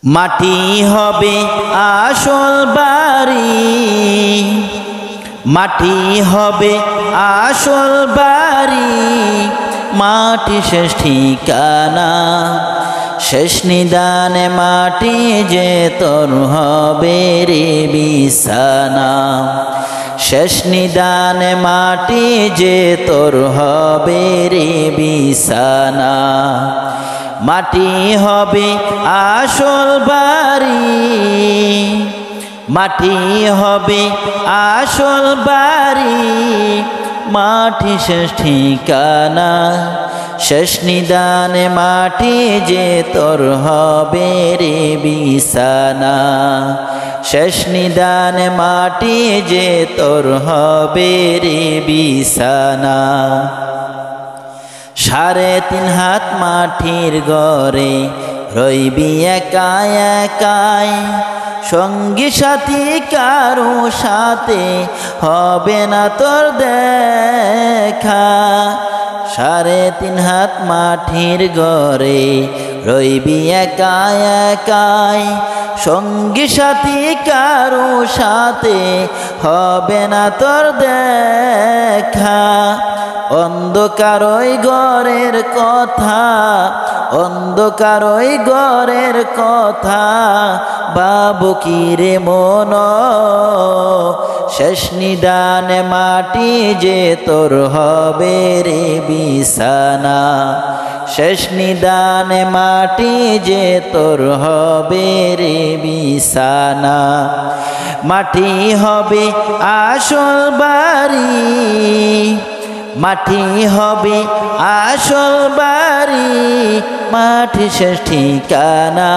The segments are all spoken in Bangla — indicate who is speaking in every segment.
Speaker 1: মাটি হবে আসল বাড়ি, মাটি হবে আসল বাড়ি, মাটি শেষ ঠিকানা। শেষ নিদানে মাটি যে তোর হবে রে বিছানা। শেষ নিদানে মাটি যে তোর হবে রে বিছানা। মাটি হবে আসল বাড়ি, মাটি হবে আসল বাড়ি, মাটি শেষ ঠিকানা। শেষ নিদানে মাটি যে তোর হবে রে বিছানা। শেষ নিদানে মাটি যে তোর হবে রে বিছানা। 3.5 হাত মাটির ঘরে রইবি একা একাই, সঙ্গী সাথী কারো সাথে হবে না তোর দেখা। 3.5 হাত মাটির ঘরে রইবি একা একাই, সঙ্গী সাথী কারো সাথে হবে না তোর দেখা। অন্ধকার ওই ঘরের কথা, অন্ধকার ওই ঘরের কথা, বাবু কি রে মন। শেষ নিদানে মাটি যে তোর হবে রে বিছানা। শেষ নিদানে মাটি যে তোর হবে রে বিছানা। মাটি হবে আসল বাড়ি, মাটি হবে আসল বাড়ি, মাটি শেষ ঠিকানা।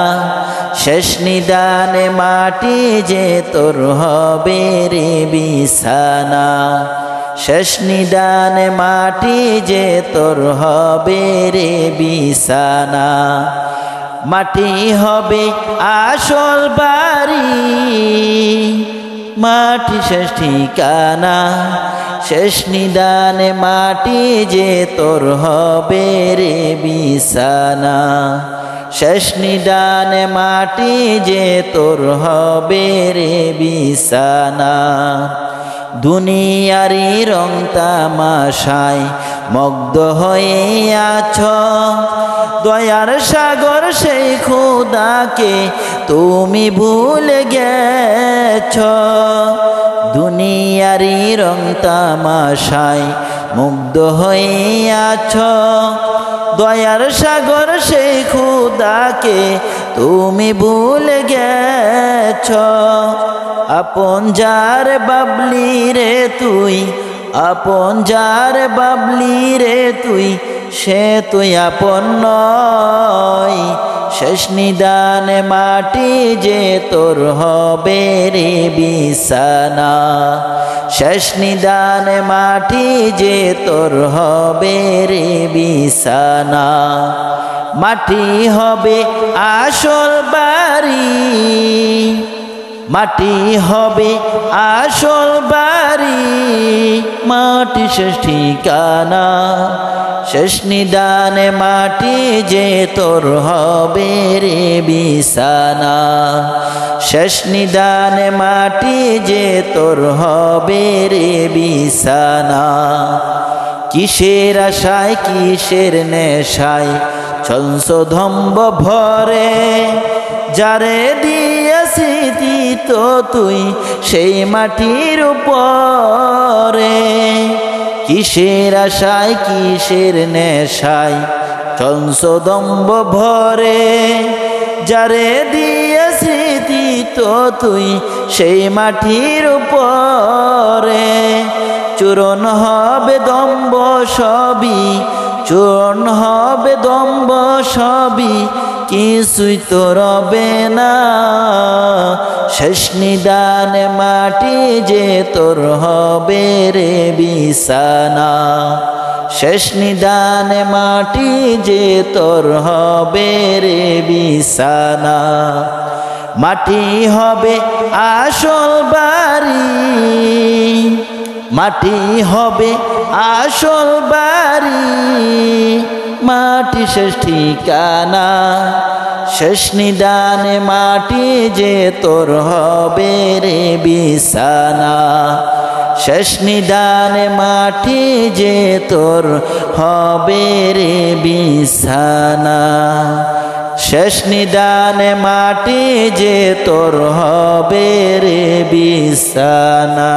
Speaker 1: শেষ নিদানে মাটি যে তোর হবে রে বিছানা। শেষ নিদানে মাটি যে তোর হবে রে বিছানা। মাটি হবে আসল বাড়ি, মাটি শেষ ঠিকানা। শেষ নিদানে মাটি যে তোর হবে রে বিছানা। শেষ নিদানে মাটি যে তোর হবে রে বিছানা। দুনিয়ারি রং তামাশায় মুগ্ধ হয়ে আছো, দয়ার সাগর সেই খোদাকে তুমি ভুলে গেছো। দুনিয়ারি রং তামাশায় মুগ্ধ হয়ে আছো, দয়ার সাগর সেই খোদাকে তুমি ভুলে গেছো। আপন যার বাবলি রে তুই, আপন যার বাবলি রে তুই, সে তুই আপন নয়। শেষ নিদানে মাটি যে তোর হবে রে বিছানা। শেষ নিদানে মাটি যে তোর হবে রে বিছানা। মাটি হবে আসল বাড়ি, মাটি হবে আসল বাড়ি, মাটি শেষ ঠিকানা। শেষ নিদানে মাটি যে তোর হবে রে বিছানা। শেষ নিদানে মাটি যে তোর হবে রে বিছানা। কিসের আশায় কিসের নেশায় চলছ ধম্ব ভরে, যারে দিয়েছি তো তুই সেই মাটির উপরে। কিসের আশায় কিসের নেশায় চলছ দম্ব ভরে, যারে দিয়েছি তো তুই সেই মাটির উপরে। চূরণ হবে দম্ব সবই, চূরণ হবে দম্ব সবই, কিছুই তো রবে না। শেষ নিদানে মাটি যে তোর হবে রে বিছানা। শেষ নিদানে মাটি যে তোর হবে রে বিছানা। মাটি হবে আসল বাড়ি, মাটি হবে আসল বাড়ি, মাটি শেষ ঠিকানা। শেষ নিদানে মাটি যে তোর হবে রে বিছানা শেষ নিদানে মাটি যে তোর হবে রে বিছানা শেষ নিদানে মাটি যে তোর হবে রে বিছানা